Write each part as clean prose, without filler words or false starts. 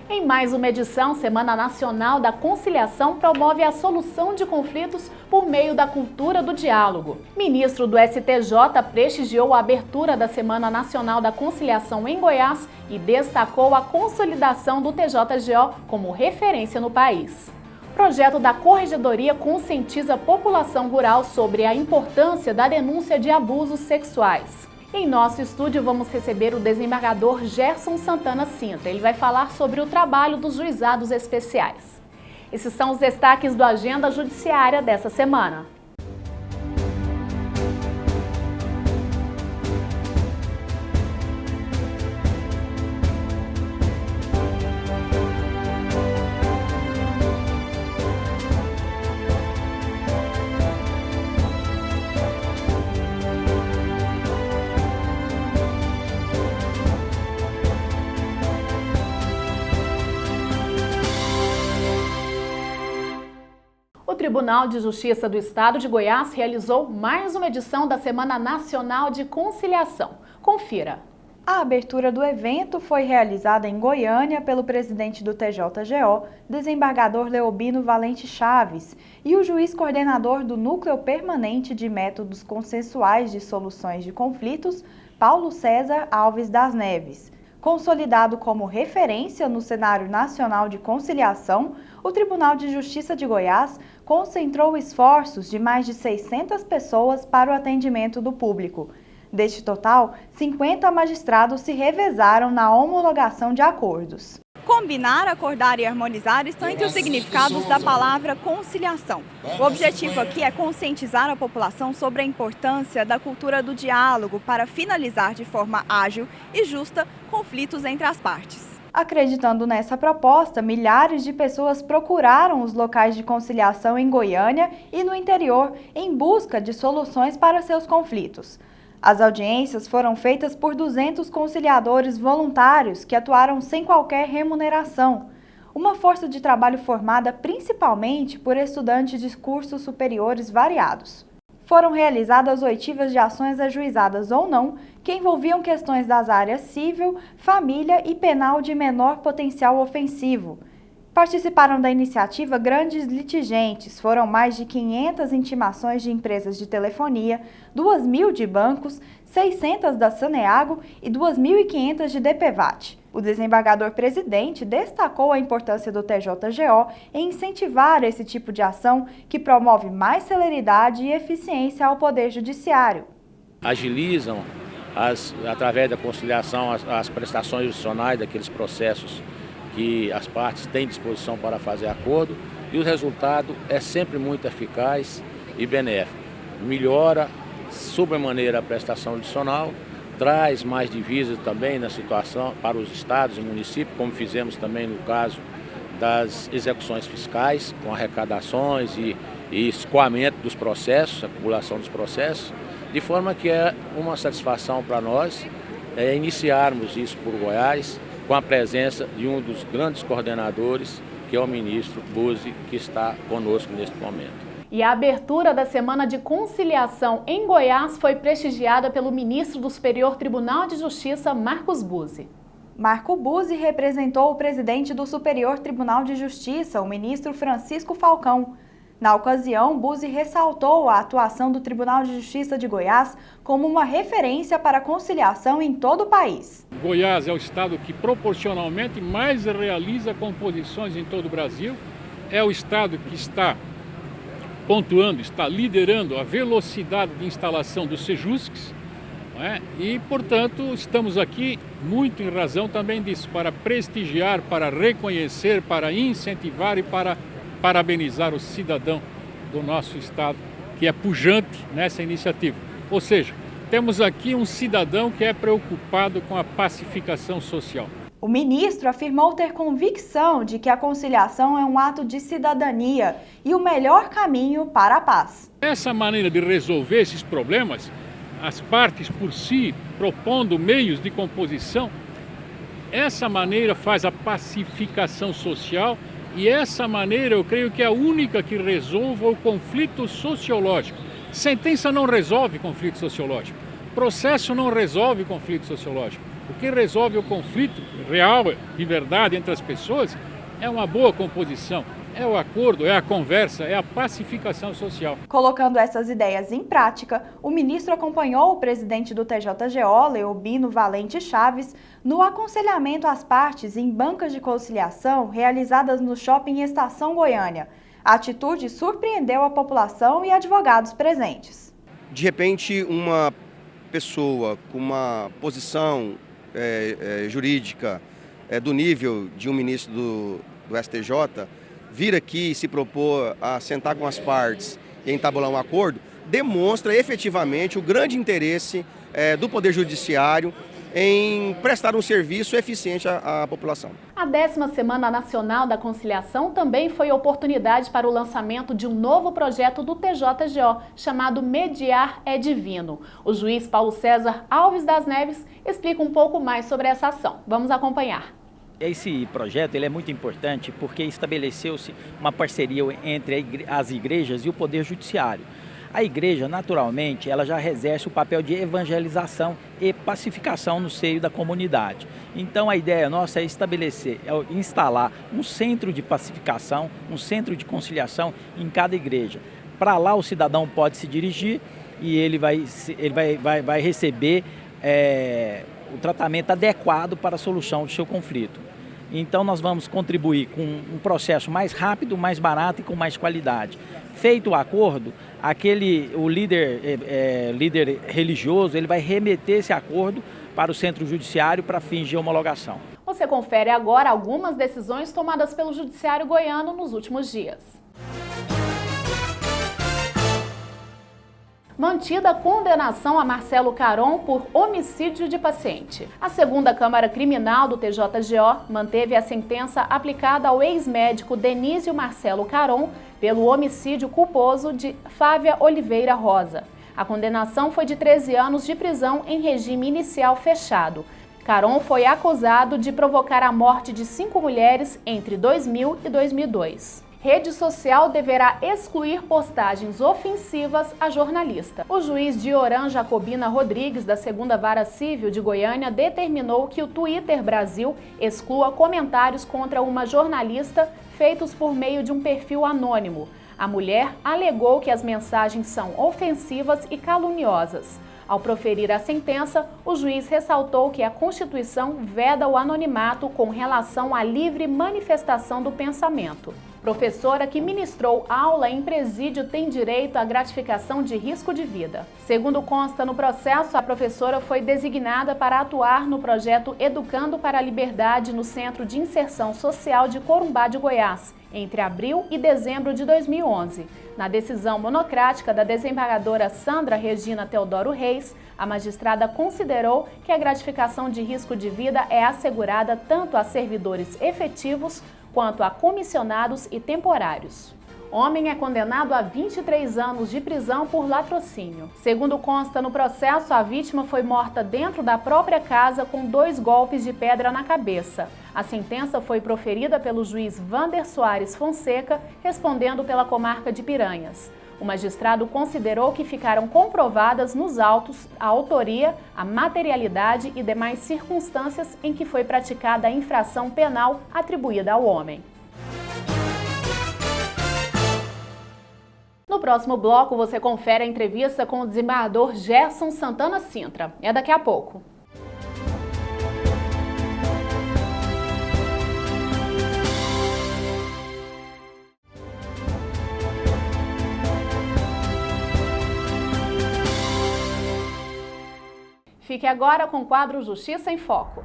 Em mais uma edição, Semana Nacional da Conciliação promove a solução de conflitos por meio da cultura do diálogo. Ministro do STJ prestigiou a abertura da Semana Nacional da Conciliação em Goiás e destacou a consolidação do TJGO como referência no país. O projeto da Corregedoria conscientiza a população rural sobre a importância da denúncia de abusos sexuais. Em nosso estúdio, vamos receber o desembargador Gerson Santana Sintra. Ele vai falar sobre o trabalho dos juizados especiais. Esses são os destaques do Agenda Judiciária dessa semana. O Tribunal de Justiça do Estado de Goiás realizou mais uma edição da Semana Nacional de Conciliação. Confira. A abertura do evento foi realizada em Goiânia pelo presidente do TJGO, desembargador Leobino Valente Chaves, e o juiz coordenador do Núcleo Permanente de Métodos Consensuais de Soluções de Conflitos, Paulo César Alves das Neves. Consolidado como referência no cenário nacional de conciliação, o Tribunal de Justiça de Goiás concentrou esforços de mais de 600 pessoas para o atendimento do público. Deste total, 50 magistrados se revezaram na homologação de acordos. Combinar, acordar e harmonizar estão entre os significados da palavra conciliação. O objetivo aqui é conscientizar a população sobre a importância da cultura do diálogo para finalizar de forma ágil e justa conflitos entre as partes. Acreditando nessa proposta, milhares de pessoas procuraram os locais de conciliação em Goiânia e no interior em busca de soluções para seus conflitos. As audiências foram feitas por 200 conciliadores voluntários que atuaram sem qualquer remuneração. Uma força de trabalho formada principalmente por estudantes de cursos superiores variados. Foram realizadas oitivas de ações ajuizadas ou não, que envolviam questões das áreas civil, família e penal de menor potencial ofensivo. Participaram da iniciativa grandes litigentes, foram mais de 500 intimações de empresas de telefonia, 2.000 de bancos, 600 da Saneago e 2.500 de DPVAT. O desembargador presidente destacou a importância do TJGO em incentivar esse tipo de ação que promove mais celeridade e eficiência ao Poder Judiciário. Agilizam, através da conciliação, as prestações judicionais daqueles processos que as partes têm disposição para fazer acordo, e o resultado é sempre muito eficaz e benéfico. Melhora sobremaneira a prestação adicional, traz mais divisas também na situação para os estados e municípios, como fizemos também no caso das execuções fiscais, com arrecadações e escoamento dos processos, acumulação dos processos, de forma que é uma satisfação para nós iniciarmos isso por Goiás, com a presença de um dos grandes coordenadores, que é o ministro Buzzi, que está conosco neste momento. E a abertura da Semana de Conciliação em Goiás foi prestigiada pelo ministro do Superior Tribunal de Justiça, Marcos Buzzi. Marco Buzzi representou o presidente do Superior Tribunal de Justiça, o ministro Francisco Falcão. Na ocasião, Buzzi ressaltou a atuação do Tribunal de Justiça de Goiás como uma referência para a conciliação em todo o país. Goiás é o estado que proporcionalmente mais realiza composições em todo o Brasil. É o estado que está pontuando, está liderando a velocidade de instalação dos Sejuscs, não é? E, portanto, estamos aqui muito em razão também disso, para prestigiar, para reconhecer, para incentivar e para parabenizar o cidadão do nosso estado, que é pujante nessa iniciativa. Ou seja, temos aqui um cidadão que é preocupado com a pacificação social. O ministro afirmou ter convicção de que a conciliação é um ato de cidadania e o melhor caminho para a paz. Essa maneira de resolver esses problemas, as partes por si propondo meios de composição, essa maneira faz a pacificação social. E essa maneira eu creio que é a única que resolva o conflito sociológico. Sentença não resolve conflito sociológico. Processo não resolve conflito sociológico. O que resolve o conflito real, de verdade, entre as pessoas, é uma boa composição, é o acordo, é a conversa, é a pacificação social. Colocando essas ideias em prática, o ministro acompanhou o presidente do TJGO, Leobino Valente Chaves, no aconselhamento às partes em bancas de conciliação realizadas no Shopping Estação Goiânia. A atitude surpreendeu a população e advogados presentes. De repente, uma pessoa com uma posição jurídica do nível de um ministro do STJ vir aqui e se propor a sentar com as partes e entabular um acordo, demonstra efetivamente o grande interesse do Poder Judiciário em prestar um serviço eficiente à população. A 10ª Semana Nacional da Conciliação também foi oportunidade para o lançamento de um novo projeto do TJGO, chamado Mediar é Divino. O juiz Paulo César Alves das Neves explica um pouco mais sobre essa ação. Vamos acompanhar. Esse projeto ele é muito importante porque estabeleceu-se uma parceria entre as igrejas e o Poder Judiciário. A igreja, naturalmente, ela já exerce o papel de evangelização e pacificação no seio da comunidade. Então, a ideia nossa é instalar um centro de pacificação, um centro de conciliação em cada igreja. Para lá, o cidadão pode se dirigir e ele vai receber o tratamento adequado para a solução do seu conflito. Então nós vamos contribuir com um processo mais rápido, mais barato e com mais qualidade. Feito o acordo, o líder religioso ele vai remeter esse acordo para o Centro Judiciário para fins de homologação. Você confere agora algumas decisões tomadas pelo Judiciário goiano nos últimos dias. Mantida a condenação a Marcelo Caron por homicídio de paciente. A 2ª Câmara Criminal do TJGO manteve a sentença aplicada ao ex-médico Denísio Marcelo Caron pelo homicídio culposo de Flávia Oliveira Rosa. A condenação foi de 13 anos de prisão em regime inicial fechado. Caron foi acusado de provocar a morte de 5 mulheres entre 2000 e 2002. Rede social deverá excluir postagens ofensivas a jornalista. O juiz Dioran Jacobina Rodrigues, da 2ª Vara Civil de Goiânia, determinou que o Twitter Brasil exclua comentários contra uma jornalista feitos por meio de um perfil anônimo. A mulher alegou que as mensagens são ofensivas e caluniosas. Ao proferir a sentença, o juiz ressaltou que a Constituição veda o anonimato com relação à livre manifestação do pensamento. Professora que ministrou aula em presídio tem direito à gratificação de risco de vida. Segundo consta no processo, a professora foi designada para atuar no projeto Educando para a Liberdade no Centro de Inserção Social de Corumbá de Goiás, entre abril e dezembro de 2011. Na decisão monocrática da desembargadora Sandra Regina Teodoro Reis, a magistrada considerou que a gratificação de risco de vida é assegurada tanto a servidores efetivos quanto a comissionados e temporários. Homem é condenado a 23 anos de prisão por latrocínio. Segundo consta no processo, a vítima foi morta dentro da própria casa com 2 golpes de pedra na cabeça. A sentença foi proferida pelo juiz Vander Soares Fonseca, respondendo pela comarca de Piranhas. O magistrado considerou que ficaram comprovadas nos autos a autoria, a materialidade e demais circunstâncias em que foi praticada a infração penal atribuída ao homem. No próximo bloco, você confere a entrevista com o desembargador Gerson Santana Sintra. É daqui a pouco. Fique agora com o quadro Justiça em Foco.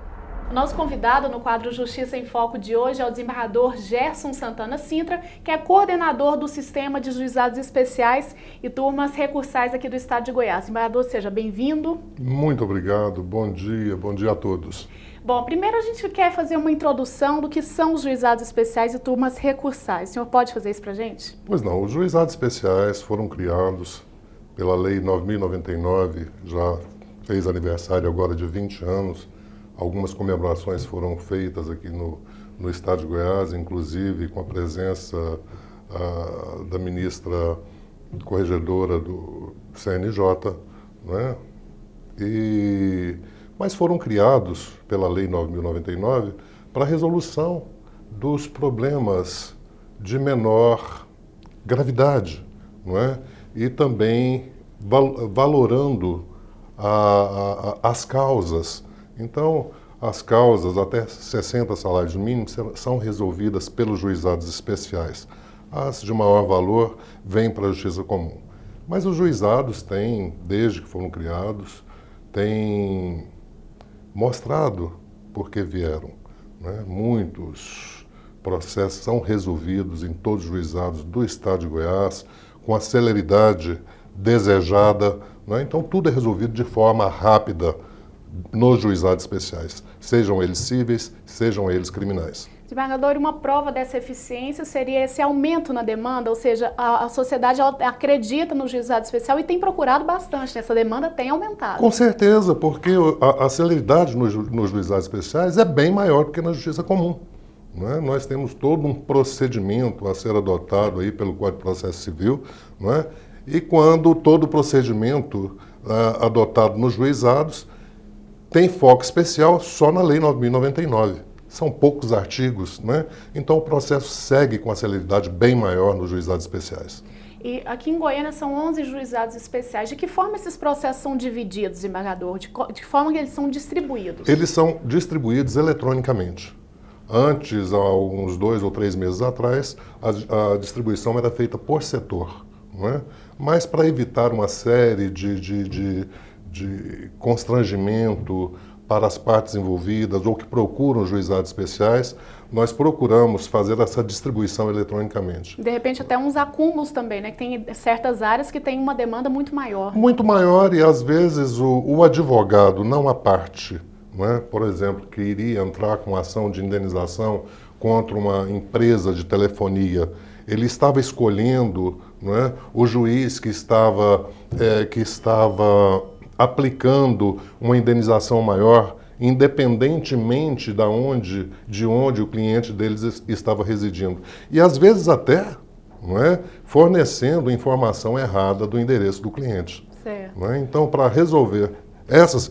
O nosso convidado no quadro Justiça em Foco de hoje é o desembargador Gerson Santana Sintra, que é coordenador do Sistema de Juizados Especiais e Turmas Recursais aqui do Estado de Goiás. Desembargador, seja bem-vindo. Muito obrigado, bom dia a todos. Bom, primeiro a gente quer fazer uma introdução do que são os juizados especiais e turmas recursais. O senhor pode fazer isso para a gente? Pois não, os juizados especiais foram criados pela Lei 9.099, já fez aniversário agora de 20 anos. Algumas comemorações foram feitas aqui no Estado de Goiás, inclusive com a presença da ministra corregedora do CNJ, né? mas foram criados pela Lei 9.099 para a resolução dos problemas de menor gravidade, não é? E também valorando as causas. Então, as causas até 60 salários mínimos são resolvidas pelos juizados especiais. As de maior valor vêm para a Justiça Comum. Mas os juizados têm, desde que foram criados, têm mostrado por que vieram, né? Muitos processos são resolvidos em todos os juizados do Estado de Goiás com a celeridade desejada, né? Então tudo é resolvido de forma rápida nos juizados especiais, sejam eles cíveis, sejam eles criminais. Desembargador, uma prova dessa eficiência seria esse aumento na demanda, ou seja, a sociedade ela acredita no juizado especial e tem procurado bastante, né? Essa demanda tem aumentado. Com certeza, porque a celeridade nos juizados especiais é bem maior do que na Justiça Comum, não é? Nós temos todo um procedimento a ser adotado aí pelo Código de Processo Civil, não é? E quando todo o procedimento adotado nos juizados tem foco especial só na Lei 9.099. São poucos artigos, né? Então o processo segue com a celeridade bem maior nos juizados especiais. E aqui em Goiânia são 11 juizados especiais. De que forma esses processos são divididos, desembargador? De que forma que eles são distribuídos? Eles são distribuídos eletronicamente. Antes, há uns 2 ou 3 meses atrás, a distribuição era feita por setor, não é? Mas para evitar uma série de constrangimento para as partes envolvidas ou que procuram juizados especiais, nós procuramos fazer essa distribuição eletronicamente. De repente até uns acúmulos também, né? Que tem certas áreas que têm uma demanda muito maior. Muito maior e às vezes o advogado, não a parte, não é? Por exemplo, que iria entrar com ação de indenização contra uma empresa de telefonia, ele estava escolhendo, não é, o juiz que estava aplicando uma indenização maior, independentemente de onde o cliente deles estava residindo. E às vezes até, não é, fornecendo informação errada do endereço do cliente. Certo. Não é? Então, para resolver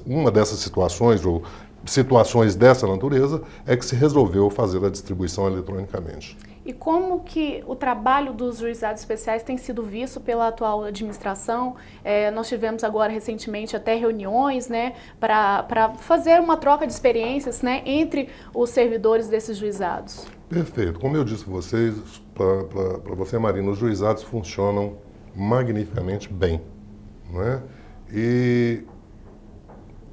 uma dessas situações, ou situações dessa natureza, é que se resolveu fazer a distribuição eletronicamente. E como que o trabalho dos juizados especiais tem sido visto pela atual administração? Nós tivemos agora recentemente até reuniões, né, para fazer uma troca de experiências, né, entre os servidores desses juizados. Perfeito. Como eu disse para vocês, para você, Marina, os juizados funcionam magnificamente bem, não é? E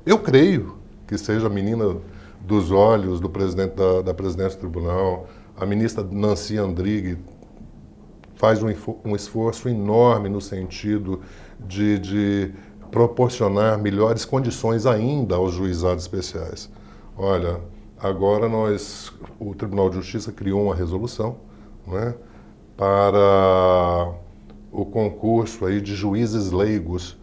eu creio que seja a menina dos olhos do presidente da presidência do tribunal. A ministra Nancy Andrighi faz um esforço enorme no sentido de proporcionar melhores condições ainda aos juizados especiais. Olha, agora o Tribunal de Justiça criou uma resolução, né, para o concurso aí de juízes leigos.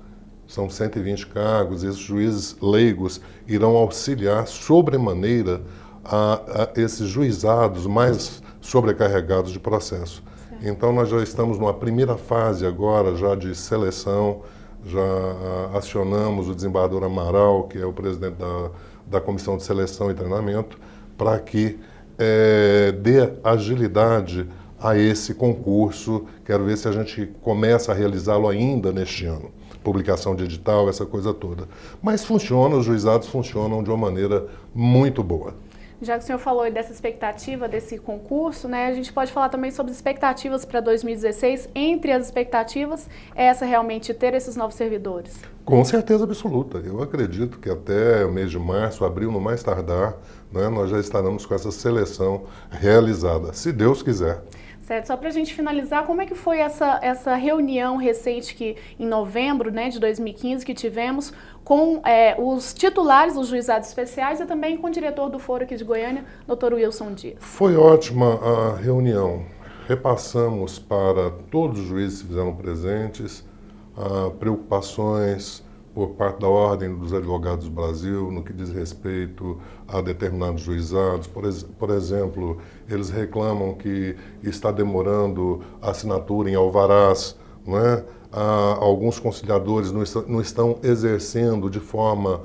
São 120 cargos, e esses juízes leigos irão auxiliar sobremaneira a esses juizados mais sobrecarregados de processo. Certo. Então nós já estamos numa primeira fase agora já de seleção, já acionamos o desembargador Amaral, que é o presidente da Comissão de Seleção e Treinamento, para que dê agilidade a esse concurso. Quero ver se a gente começa a realizá-lo ainda neste ano. Publicação de edital, essa coisa toda. Mas funciona, os juizados funcionam de uma maneira muito boa. Já que o senhor falou dessa expectativa desse concurso, né, a gente pode falar também sobre as expectativas para 2016. Entre as expectativas, é essa realmente ter esses novos servidores? Com certeza absoluta. Eu acredito que até o mês de março, abril, no mais tardar, né, nós já estaremos com essa seleção realizada, se Deus quiser. Certo. Só para a gente finalizar, como é que foi essa reunião recente que em novembro, né, de 2015 que tivemos com os titulares dos juizados especiais e também com o diretor do foro aqui de Goiânia, Dr. Wilson Dias? Foi ótima a reunião. Repassamos para todos os juízes que fizeram presentes preocupações por parte da Ordem dos Advogados do Brasil, no que diz respeito a determinados juizados. Por exemplo, eles reclamam que está demorando a assinatura em alvarás, não é? Alguns conciliadores não estão exercendo de forma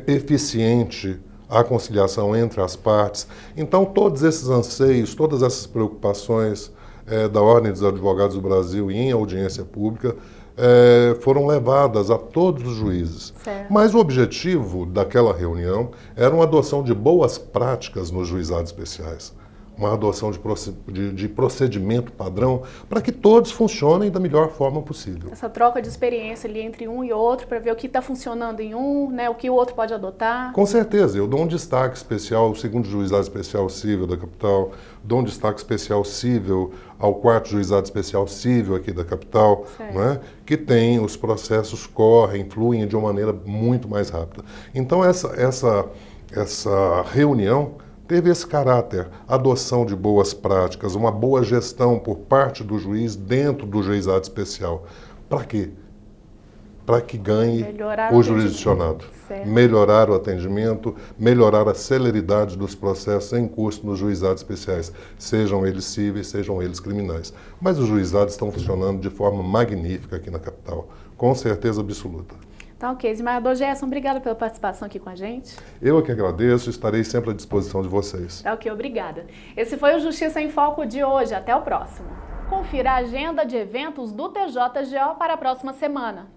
eficiente a conciliação entre as partes. Então, todos esses anseios, todas essas preocupações da Ordem dos Advogados do Brasil em audiência pública foram levadas a todos os juízes. Certo. Mas o objetivo daquela reunião era uma adoção de boas práticas nos juizados especiais. Uma adoção de procedimento padrão para que todos funcionem da melhor forma possível. Essa troca de experiência ali entre um e outro para ver o que está funcionando em um, né, o que o outro pode adotar. Com certeza, eu dou um destaque especial ao 2º Juizado Especial Cível da capital, dou um destaque especial cível ao 4º Juizado Especial Cível aqui da capital, né, que tem os processos fluem de uma maneira muito mais rápida. Então essa reunião teve esse caráter, adoção de boas práticas, uma boa gestão por parte do juiz dentro do juizado especial. Para quê? Para que ganhe o jurisdicionado. Melhorar o atendimento, melhorar a celeridade dos processos em curso nos juizados especiais, sejam eles cíveis, sejam eles criminais. Mas os juizados estão funcionando de forma magnífica aqui na capital, com certeza absoluta. Tá ok, desembargador Gerson, obrigada pela participação aqui com a gente. Eu que agradeço, estarei sempre à disposição de vocês. Tá ok, obrigada. Esse foi o Justiça em Foco de hoje, até o próximo. Confira a agenda de eventos do TJGO para a próxima semana.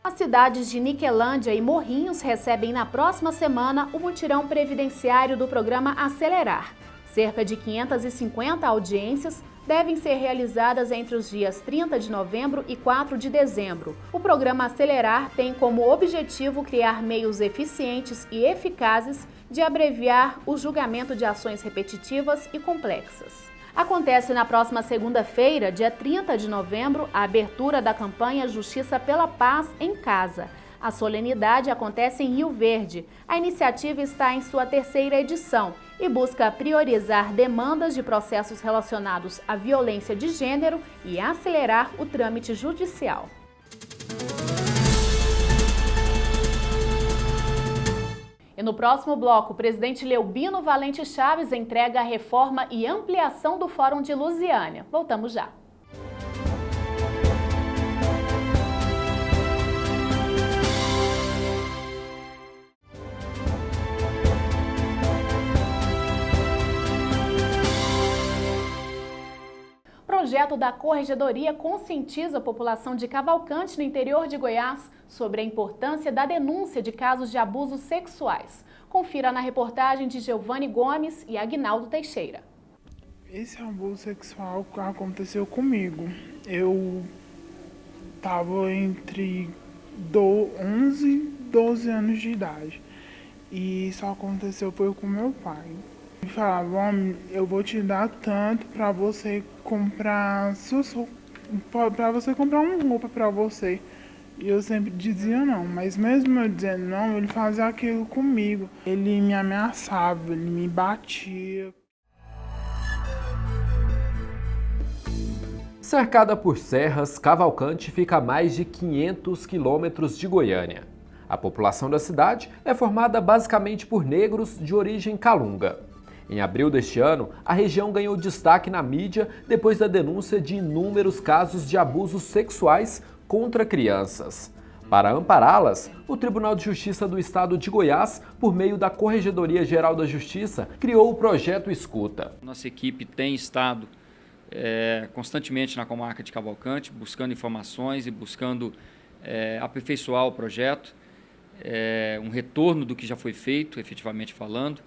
As cidades de Niquelândia e Morrinhos recebem na próxima semana o mutirão previdenciário do programa Acelerar. Cerca de 550 audiências devem ser realizadas entre os dias 30 de novembro e 4 de dezembro. O programa Acelerar tem como objetivo criar meios eficientes e eficazes de abreviar o julgamento de ações repetitivas e complexas. Acontece na próxima segunda-feira, dia 30 de novembro, a abertura da campanha Justiça pela Paz em Casa. A solenidade acontece em Rio Verde. A iniciativa está em sua 3ª edição e busca priorizar demandas de processos relacionados à violência de gênero e acelerar o trâmite judicial. E no próximo bloco, o presidente Leobino Valente Chaves entrega a reforma e ampliação do Fórum de Lusiânia. Voltamos já. O projeto da Corregedoria conscientiza a população de Cavalcante, no interior de Goiás, sobre a importância da denúncia de casos de abusos sexuais. Confira na reportagem de Giovanni Gomes e Aguinaldo Teixeira. Esse abuso sexual aconteceu comigo. Eu estava entre 11 e 12 anos de idade. E isso aconteceu foi com meu pai. Ele falava, eu vou te dar tanto para você comprar uma roupa para você. E eu sempre dizia não, mas mesmo eu dizendo não, ele fazia aquilo comigo. Ele me ameaçava, ele me batia. Cercada por serras, Cavalcante fica a mais de 500 quilômetros de Goiânia. A população da cidade é formada basicamente por negros de origem calunga. Em abril deste ano, a região ganhou destaque na mídia depois da denúncia de inúmeros casos de abusos sexuais contra crianças. Para ampará-las, o Tribunal de Justiça do Estado de Goiás, por meio da Corregedoria Geral da Justiça, criou o Projeto Escuta. Nossa equipe tem estado constantemente na comarca de Cavalcante, buscando informações e buscando aperfeiçoar o projeto, um retorno do que já foi feito, efetivamente falando.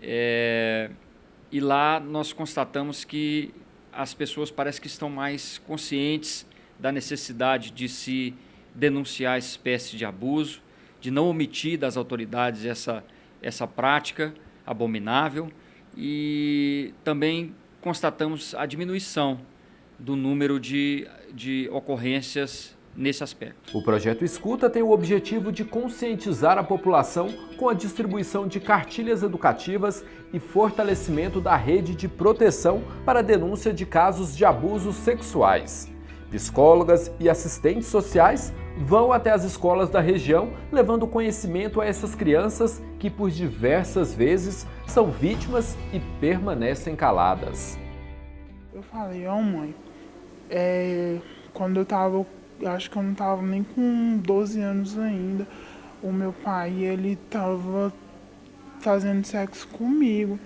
E lá nós constatamos que as pessoas parecem que estão mais conscientes da necessidade de se denunciar essa espécie de abuso, de não omitir das autoridades essa prática abominável, e também constatamos a diminuição do número de ocorrências nesse aspecto. O Projeto Escuta tem o objetivo de conscientizar a população com a distribuição de cartilhas educativas e fortalecimento da rede de proteção para a denúncia de casos de abusos sexuais. Psicólogas e assistentes sociais vão até as escolas da região, levando conhecimento a essas crianças que por diversas vezes são vítimas e permanecem caladas. Eu falei, mãe, quando eu estava acho que eu não estava nem com 12 anos ainda. O meu pai, ele estava fazendo sexo comigo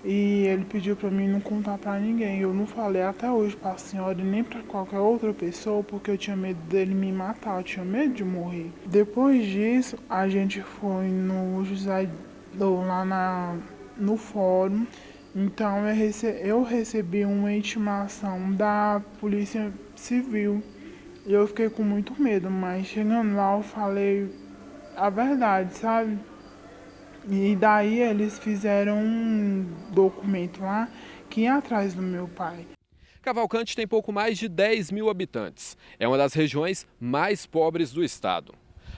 e ele pediu para mim não contar para ninguém. Eu não falei até hoje para a senhora e nem para qualquer outra pessoa porque eu tinha medo dele me matar, eu tinha medo de morrer. Depois disso, a gente foi no José lá no fórum. Então eu recebi uma intimação da Polícia Civil e eu fiquei com muito medo, mas chegando lá eu falei a verdade, sabe? E daí eles fizeram um documento lá que ia atrás do meu pai. Cavalcante tem pouco mais de 10 mil habitantes. É uma das regiões mais pobres do estado.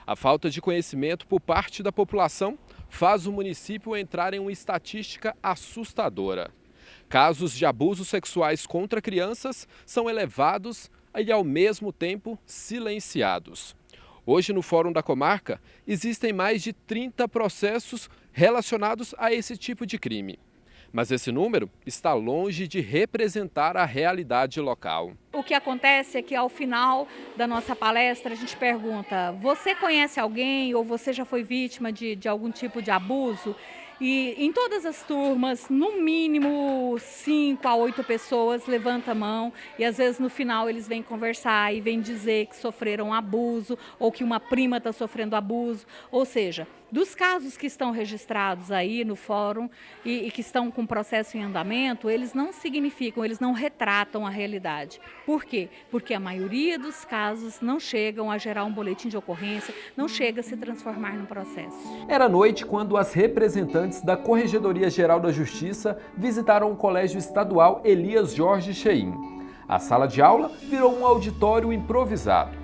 A falta de conhecimento por parte da população faz o município entrar em uma estatística assustadora. Casos de abusos sexuais contra crianças são elevados e, ao mesmo tempo, silenciados. Hoje, no Fórum da Comarca, existem mais de 30 processos relacionados a esse tipo de crime. Mas esse número está longe de representar a realidade local. O que acontece é que ao final da nossa palestra a gente pergunta: você conhece alguém ou você já foi vítima de algum tipo de abuso? E em todas as turmas, no mínimo 5 a 8 pessoas levantam a mão e às vezes no final eles vêm conversar e vêm dizer que sofreram abuso ou que uma prima está sofrendo abuso. Ou seja, dos casos que estão registrados aí no fórum e que estão com processo em andamento, eles não significam, eles não retratam a realidade. Por quê? Porque a maioria dos casos não chegam a gerar um boletim de ocorrência, não chega a se transformar num processo. Era noite quando as representantes da Corregedoria Geral da Justiça visitaram o Colégio Estadual Elias Jorge Cheim. A sala de aula virou um auditório improvisado.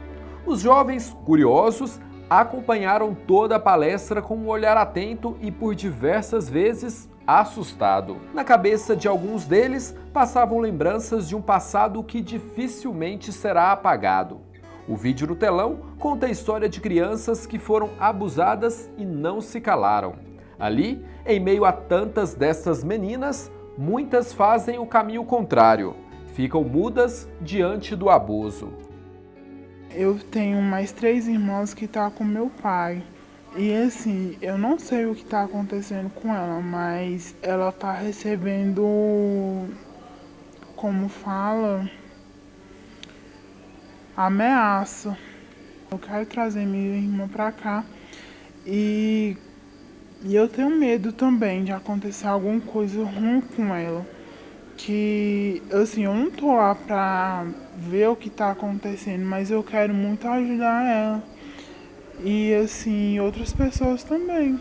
Os jovens, curiosos, acompanharam toda a palestra com um olhar atento e, por diversas vezes, assustado. Na cabeça de alguns deles passavam lembranças de um passado que dificilmente será apagado. O vídeo no telão conta a história de crianças que foram abusadas e não se calaram. Ali, em meio a tantas dessas meninas, muitas fazem o caminho contrário, ficam mudas diante do abuso. Eu tenho mais 3 irmãs que estão com meu pai. E assim, eu não sei o que está acontecendo com ela, mas ela está recebendo, como fala, ameaça. Eu quero trazer minha irmã para cá e eu tenho medo também de acontecer alguma coisa ruim com ela. Que, assim, eu não tô lá pra ver o que tá acontecendo, mas eu quero muito ajudar ela. E, assim, outras pessoas também.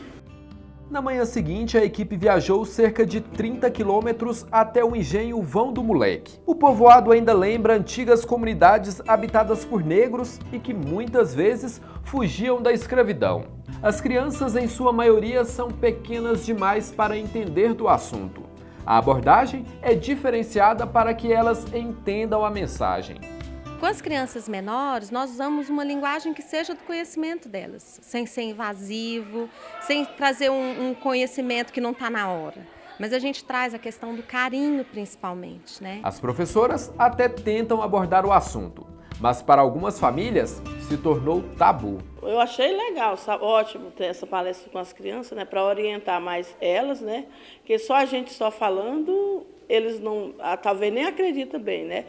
Na manhã seguinte, a equipe viajou cerca de 30 quilômetros até o engenho Vão do Moleque. O povoado ainda lembra antigas comunidades habitadas por negros e que muitas vezes fugiam da escravidão. As crianças, em sua maioria, são pequenas demais para entender do assunto. A abordagem é diferenciada para que elas entendam a mensagem. Com as crianças menores, nós usamos uma linguagem que seja do conhecimento delas, sem ser invasivo, sem trazer um conhecimento que não está na hora. Mas a gente traz a questão do carinho, principalmente, né? As professoras até tentam abordar o assunto, mas para algumas famílias se tornou tabu. Eu achei legal, ótimo ter essa palestra com as crianças, né, para orientar mais elas, né? Porque só a gente só falando, eles não, talvez nem acreditam bem, né?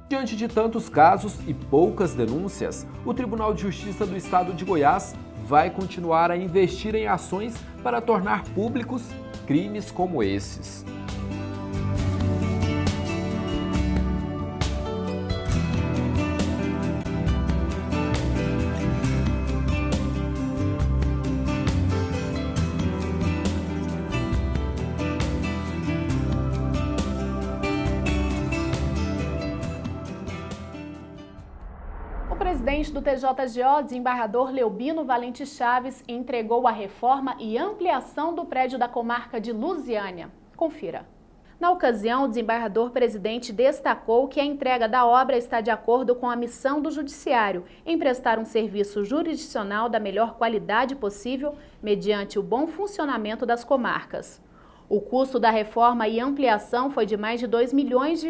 Diante de tantos casos e poucas denúncias, o Tribunal de Justiça do Estado de Goiás vai continuar a investir em ações para tornar públicos crimes como esses. O presidente do TJGO, desembargador Leobino Valente Chaves, entregou a reforma e ampliação do prédio da comarca de Lusiânia. Confira. Na ocasião, o desembargador-presidente destacou que a entrega da obra está de acordo com a missão do Judiciário em prestar um serviço jurisdicional da melhor qualidade possível, mediante o bom funcionamento das comarcas. O custo da reforma e ampliação foi de mais de R$ 2 milhões.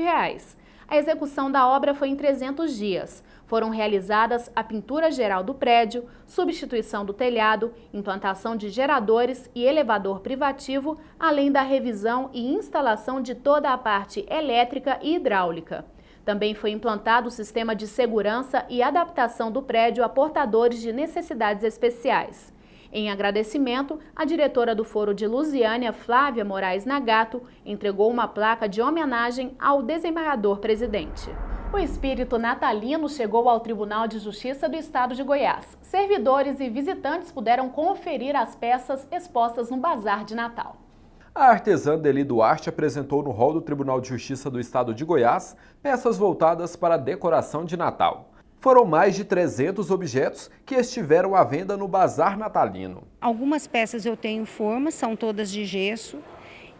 A execução da obra foi em 300 dias. Foram realizadas a pintura geral do prédio, substituição do telhado, implantação de geradores e elevador privativo, além da revisão e instalação de toda a parte elétrica e hidráulica. Também foi implantado o sistema de segurança e adaptação do prédio a portadores de necessidades especiais. Em agradecimento, a diretora do Foro de Lusiânia, Flávia Moraes Nagato, entregou uma placa de homenagem ao desembargador-presidente. O espírito natalino chegou ao Tribunal de Justiça do Estado de Goiás. Servidores e visitantes puderam conferir as peças expostas no Bazar de Natal. A artesã Deli Duarte apresentou no hall do Tribunal de Justiça do Estado de Goiás peças voltadas para a decoração de Natal. Foram mais de 300 objetos que estiveram à venda no Bazar Natalino. Algumas peças eu tenho forma, são todas de gesso,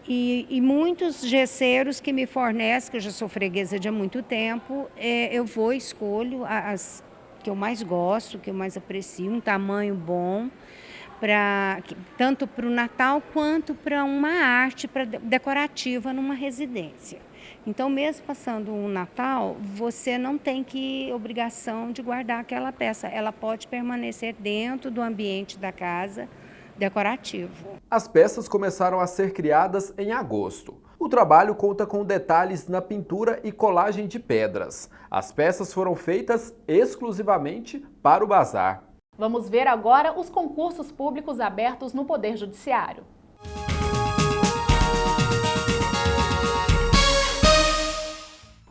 e muitos gesseiros que me fornecem, que eu já sou freguesa de há muito tempo, eu vou e escolho as que eu mais gosto, que eu mais aprecio, um tamanho bom, tanto para o Natal quanto para uma arte decorativa numa residência. Então, mesmo passando um Natal, você não tem obrigação de guardar aquela peça. Ela pode permanecer dentro do ambiente da casa decorativo. As peças começaram a ser criadas em agosto. O trabalho conta com detalhes na pintura e colagem de pedras. As peças foram feitas exclusivamente para o bazar. Vamos ver agora os concursos públicos abertos no Poder Judiciário.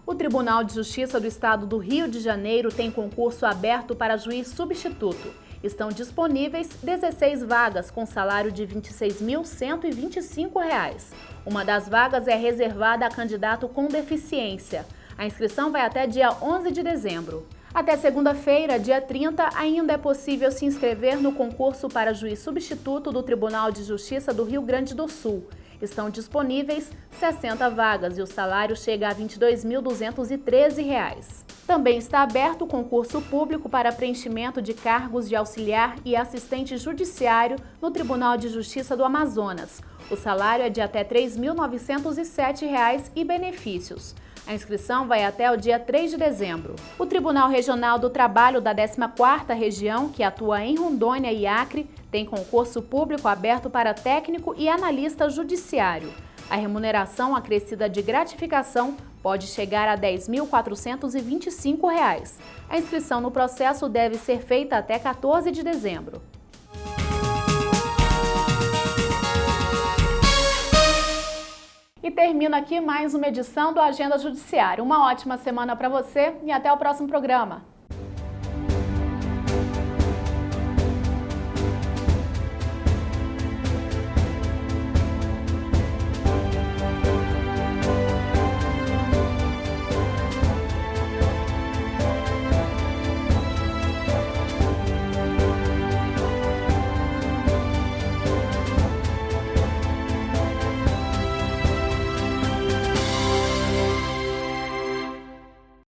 O Tribunal de Justiça do Estado do Rio de Janeiro tem concurso aberto para juiz substituto. Estão disponíveis 16 vagas com salário de R$ 26.125. Uma das vagas é reservada a candidato com deficiência. A inscrição vai até dia 11 de dezembro. Até segunda-feira, dia 30, ainda é possível se inscrever no concurso para juiz substituto do Tribunal de Justiça do Rio Grande do Sul. Estão disponíveis 60 vagas e o salário chega a R$ 22.213. Também está aberto o concurso público para preenchimento de cargos de auxiliar e assistente judiciário no Tribunal de Justiça do Amazonas. O salário é de até R$ 3.907 e benefícios. A inscrição vai até o dia 3 de dezembro. O Tribunal Regional do Trabalho da 14ª Região, que atua em Rondônia e Acre, tem concurso público aberto para técnico e analista judiciário. A remuneração acrescida de gratificação pode chegar a R$ 10.425. A inscrição no processo deve ser feita até 14 de dezembro. E termina aqui mais uma edição do Agenda Judiciária. Uma ótima semana para você e até o próximo programa.